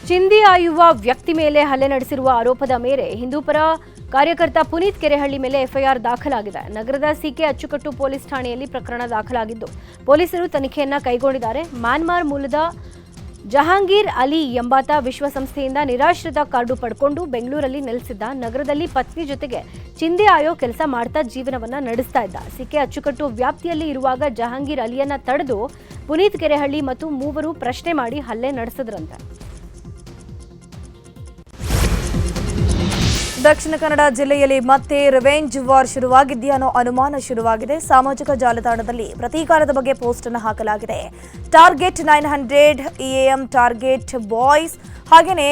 ಚಿಂದಿ ಆಯುವ ವ್ಯಕ್ತಿ ಮೇಲೆ ಹಲ್ಲೆ ನಡೆಸಿರುವ ಆರೋಪದ ಮೇರೆ ಹಿಂದೂಪರ ಕಾರ್ಯಕರ್ತ ಪುನೀತ್ ಕೆರೆಹಳ್ಳಿ ಮೇಲೆ ಎಫ್ಐಆರ್ ದಾಖಲಾಗಿದೆ. ನಗರದ ಸಿಕೆ ಅಚ್ಚುಕಟ್ಟು ಪೊಲೀಸ್ ಠಾಣೆಯಲ್ಲಿ ಪ್ರಕರಣ ದಾಖಲಾಗಿದ್ದು ಪೊಲೀಸರು ತನಿಖೆಯನ್ನ ಕೈಗೊಂಡಿದ್ದಾರೆ. ಮ್ಯಾನ್ಮಾರ್ ಮೂಲದ ಜಹಾಂಗೀರ್ ಅಲಿ ಎಂಬಾತ ವಿಶ್ವಸಂಸ್ಥೆಯಿಂದ ನಿರಾಶ್ರಿತ ಕಾರ್ಡು ಪಡ್ಕೊಂಡು ಬೆಂಗಳೂರಲ್ಲಿ ನೆಲೆಸಿದ್ದ. ನಗರದಲ್ಲಿ ಪತ್ನಿ ಜೊತೆಗೆ ಚಿಂದಿ ಆಯೋ ಕೆಲಸ ಮಾಡ್ತಾ ಜೀವನವನ್ನ ನಡೆಸ್ತಾ ಇದ್ದ. ಸಿಕೆ ಅಚ್ಚುಕಟ್ಟು ವ್ಯಾಪ್ತಿಯಲ್ಲಿ ಇರುವಾಗ ಜಹಾಂಗೀರ್ ಅಲಿಯನ್ನ ತಡೆದು ಪುನೀತ್ ಕೆರೆಹಳ್ಳಿ ಮತ್ತು 3 ಪ್ರಶ್ನೆ ಮಾಡಿ ಹಲ್ಲೆ ನಡೆಸಿದ್ರಂತೆ. ದಕ್ಷಿಣ ಕನ್ನಡ ಜಿಲ್ಲೆಯಲ್ಲಿ ಮತ್ತೆ ರಿವೆಂಜ್ ವಾರ್ ಶುರುವಾಗಿದೆಯಾ ಅನ್ನೋ ಅನುಮಾನ ಶುರುವಾಗಿದೆ. ಸಾಮಾಜಿಕ ಜಾಲತಾಣದಲ್ಲಿ ಪ್ರತೀಕಾರದ ಬಗ್ಗೆ ಪೋಸ್ಟ್ ಅನ್ನು ಹಾಕಲಾಗಿದೆ. ಟಾರ್ಗೆಟ್ 900 EAM ಟಾರ್ಗೆಟ್ ಬಾಯ್ಸ್ ಹಾಗೆಯೇ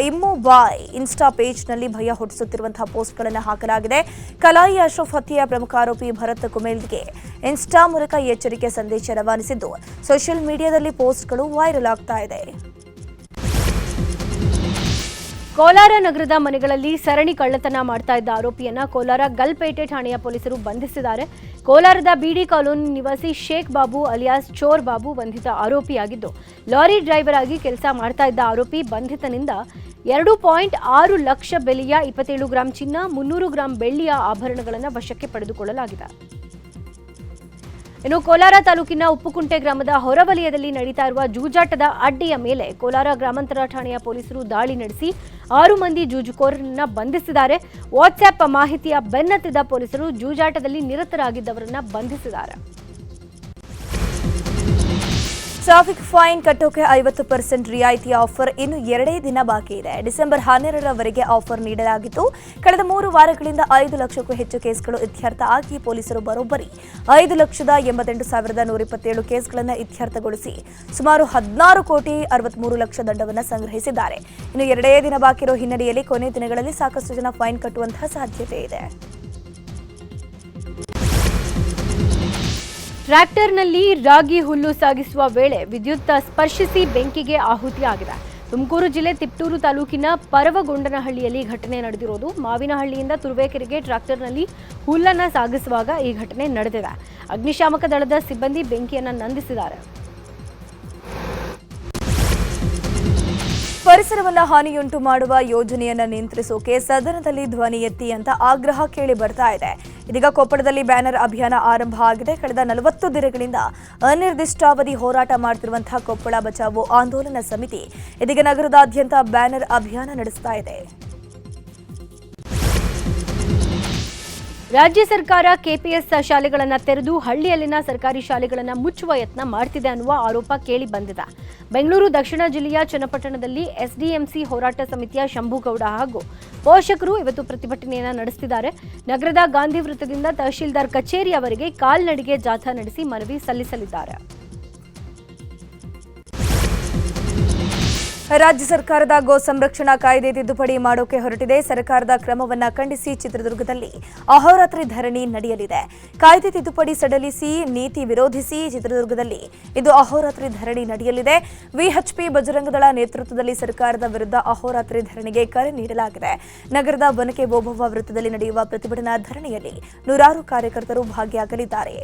ಇಮ್ಮು ಬಾಯ್ ಇನ್ಸ್ಟಾ ಪೇಜ್ನಲ್ಲಿ ಭಯ ಹುಟ್ಟಿಸುತ್ತಿರುವಂತಹ ಪೋಸ್ಟ್ಗಳನ್ನು ಹಾಕಲಾಗಿದೆ. ಕಲಾಯಿ ಅಶ್ರಫ್ ಹತ್ಯೆಯ ಪ್ರಮುಖ ಆರೋಪಿ ಭರತ್ ಕುಮೇಲ್ಗೆ ಇನ್ಸ್ಟಾ ಮೂಲಕ ಎಚ್ಚರಿಕೆ ಸಂದೇಶ ರವಾನಿಸಿದ್ದು ಸೋಷಿಯಲ್ ಮೀಡಿಯಾದಲ್ಲಿ ಪೋಸ್ಟ್ಗಳು ವೈರಲ್ ಆಗ್ತಾ ಇದೆ. ಕೋಲಾರ ನಗರದ ಮನೆಗಳಲ್ಲಿ ಸರಣಿ ಕಳ್ಳತನ ಮಾಡ್ತಾ ಇದ್ದ ಆರೋಪಿಯನ್ನ ಕೋಲಾರ ಗಲ್ಪೇಟೆ ಠಾಣೆಯ ಪೊಲೀಸರು ಬಂಧಿಸಿದ್ದಾರೆ. ಕೋಲಾರದ ಬಿಡಿ ಕಾಲೋನಿ ನಿವಾಸಿ ಶೇಖ್ ಬಾಬು ಅಲಿಯಾಸ್ ಚೋರ್ ಬಾಬು ಬಂಧಿತ ಆರೋಪಿಯಾಗಿದ್ದು, ಲಾರಿ ಡ್ರೈವರ್ ಆಗಿ ಕೆಲಸ ಮಾಡ್ತಾ ಇದ್ದ ಆರೋಪಿ ಬಂಧಿತನಿಂದ 2.6 ಲಕ್ಷ ಬೆಲೆಯ 27 ಗ್ರಾಂ ಚಿನ್ನ, 300 ಗ್ರಾಂ ಬೆಳ್ಳಿಯ ಆಭರಣಗಳನ್ನು ವಶಕ್ಕೆ ಪಡೆದುಕೊಳ್ಳಲಾಗಿದೆ. ಇನ್ನು ಕೋಲಾರ ತಾಲೂಕಿನ ಉಪ್ಪುಕುಂಟೆ ಗ್ರಾಮದ ಹೊರವಲಯದಲ್ಲಿ ನಡೀತಾ ಇರುವ ಜೂಜಾಟದ ಅಡ್ಡೆಯ ಮೇಲೆ ಕೋಲಾರ ಗ್ರಾಮಾಂತರ ಠಾಣೆಯ ಪೊಲೀಸರು ದಾಳಿ ನಡೆಸಿ 6 ಮಂದಿ ಜೂಜುಕೋರರನ್ನ ಬಂಧಿಸಿದ್ದಾರೆ. ವಾಟ್ಸ್ಆಪ್ ಮಾಹಿತಿಯ ಬೆನ್ನತ್ತಿದ ಪೊಲೀಸರು ಜೂಜಾಟದಲ್ಲಿ ನಿರತರಾಗಿದ್ದವರನ್ನ ಬಂಧಿಸಿದ್ದಾರೆ. ಟ್ರಾಫಿಕ್ ಫೈನ್ ಕಟ್ಟೋಕೆ 50% ರಿಯಾಯಿತಿಯ ಆಫರ್ ಇನ್ನು 2 ದಿನ ಬಾಕಿ ಇದೆ. ಡಿಸೆಂಬರ್ 12ರವರೆಗೆ ಆಫರ್ ನೀಡಲಾಗಿತ್ತು. ಕಳೆದ 3 ವಾರಗಳಿಂದ 5 ಲಕ್ಷಕ್ಕೂ ಹೆಚ್ಚು ಕೇಸ್ಗಳು ಇತ್ಯರ್ಥ ಆಗಿ ಪೊಲೀಸರು ಬರೋಬ್ಬರಿ 5,88,127 ಕೇಸ್ಗಳನ್ನು ಇತ್ಯರ್ಥಗೊಳಿಸಿ ಸುಮಾರು 16,63 ಲಕ್ಷ ದಂಡವನ್ನು ಸಂಗ್ರಹಿಸಿದ್ದಾರೆ. ಇನ್ನು 2 ದಿನ ಬಾಕಿ ಇರೋ ಹಿನ್ನೆಲೆಯಲ್ಲಿ ಕೊನೆ ದಿನಗಳಲ್ಲಿ ಸಾಕಷ್ಟು ಜನ ಫೈನ್ ಕಟ್ಟುವಂತಹ ಸಾಧ್ಯತೆ ಇದೆ. ಟ್ರ್ಯಾಕ್ಟರ್ನಲ್ಲಿ ರಾಗಿ ಹುಲ್ಲು ಸಾಗಿಸುವ ವೇಳೆ ವಿದ್ಯುತ್ ಸ್ಪರ್ಶಿಸಿ ಬೆಂಕಿಗೆ ಆಹುತಿಯಾಗಿದೆ. ತುಮಕೂರು ಜಿಲ್ಲೆ ತಿಪ್ಟೂರು ತಾಲೂಕಿನ ಪರವಗೊಂಡನಹಳ್ಳಿಯಲ್ಲಿ ಘಟನೆ ನಡೆದಿರೋದು. ಮಾವಿನಹಳ್ಳಿಯಿಂದ ತುರುವೇಕೆರೆಗೆ ಟ್ರ್ಯಾಕ್ಟರ್ನಲ್ಲಿ ಹುಲ್ಲನ್ನು ಸಾಗಿಸುವಾಗ ಈ ಘಟನೆ ನಡೆದಿದೆ. ಅಗ್ನಿಶಾಮಕ ದಳದ ಸಿಬ್ಬಂದಿ ಬೆಂಕಿಯನ್ನು ನಂದಿಸಿದ್ದಾರೆ. ಪರಿಸರವನ್ನ ಹಾನಿಯುಂಟು ಮಾಡುವ ಯೋಜನೆಯನ್ನ ನಿಯಂತ್ರಿಸೋಕೆ ಸದನದಲ್ಲಿ ಧ್ವನಿ ಎತ್ತಿ ಅಂತ ಆಗ್ರಹ ಕೇಳಿ ಬರ್ತಾ ಇದೆ. ಇದೀಗ ಕೊಪ್ಪಳದಲ್ಲಿ ಬ್ಯಾನರ್ ಅಭಿಯಾನ ಆರಂಭ ಆಗಿದೆ. ಕಳೆದ 40 ದಿನಗಳಿಂದ ಅನಿರ್ದಿಷ್ಟಾವಧಿ ಹೋರಾಟ ಮಾಡುತ್ತಿರುವಂತಹ ಕೊಪ್ಪಳ ಬಚಾವೋ ಆಂದೋಲನ ಸಮಿತಿ ಇದೀಗ ನಗರದಾದ್ಯಂತ ಬ್ಯಾನರ್ ಅಭಿಯಾನ ನಡೆಸ್ತಾ ಇದೆ. ರಾಜ್ಯ ಸರ್ಕಾರ ಕೆಪಿಎಸ್ ಶಾಲೆಗಳನ್ನು ತೆರೆದು ಹಳ್ಳಿಯಲ್ಲಿನ ಸರ್ಕಾರಿ ಶಾಲೆಗಳನ್ನು ಮುಚ್ಚುವ ಯತ್ನ ಮಾಡ್ತಿದೆ ಅನ್ನುವ ಆರೋಪ ಕೇಳಿ ಬಂದಿದೆ. ಬೆಂಗಳೂರು ದಕ್ಷಿಣ ಜಿಲ್ಲೆಯ ಚನ್ನಪಟ್ಟಣದಲ್ಲಿ ಎಸ್ಡಿಎಂಸಿ ಹೋರಾಟ ಸಮಿತಿಯ ಶಂಭುಗೌಡ ಹಾಗೂ ಪೋಷಕರು ಇವತ್ತು ಪ್ರತಿಭಟನೆಯನ್ನು ನಡೆಸುತ್ತಿದ್ದಾರೆ. ನಗರದ ಗಾಂಧಿ ವೃತ್ತದಿಂದ ತಹಶೀಲ್ದಾರ್ ಕಚೇರಿಯವರೆಗೆ ಕಾಲ್ನಡಿಗೆ ಜಾಥಾ ನಡೆಸಿ ಮನವಿ ಸಲ್ಲಿಸಲಿದ್ದಾರೆ. ರಾಜ್ಯ ಸರ್ಕಾರದ ಗೋ ಸಂರಕ್ಷಣಾ ಕಾಯ್ದೆ ತಿದ್ದುಪಡಿ ಮಾಡೋಕೆ ಹೊರಟಿದೆ. ಸರ್ಕಾರದ ಕ್ರಮವನ್ನ ಖಂಡಿಸಿ ಚಿತ್ರದುರ್ಗದಲ್ಲಿ ಅಹೋರಾತ್ರಿ ಧರಣಿ ನಡೆಯಲಿದೆ. ಕಾಯ್ದೆ ತಿದ್ದುಪಡಿ ಸಡಿಲಿಸಿ ನೀತಿ ವಿರೋಧಿಸಿ ಚಿತ್ರದುರ್ಗದಲ್ಲಿ ಇದು ಅಹೋರಾತ್ರಿ ಧರಣಿ ನಡೆಯಲಿದೆ. ವಿಎಚ್ಪಿ ಬಜರಂಗದಳ ನೇತೃತ್ವದಲ್ಲಿ ಸರ್ಕಾರದ ವಿರುದ್ಧ ಅಹೋರಾತ್ರಿ ಧರಣಿಗೆ ಕರೆ ನೀಡಲಾಗಿದೆ. ನಗರದ ವನಕೆ ಓಬವ್ವ ವೃತ್ತದಲ್ಲಿ ನಡೆಯುವ ಪ್ರತಿಭಟನಾ ಧರಣಿಯಲ್ಲಿ 100 ಕಾರ್ಯಕರ್ತರು ಭಾಗಿಯಾಗಲಿದ್ದಾರೆ.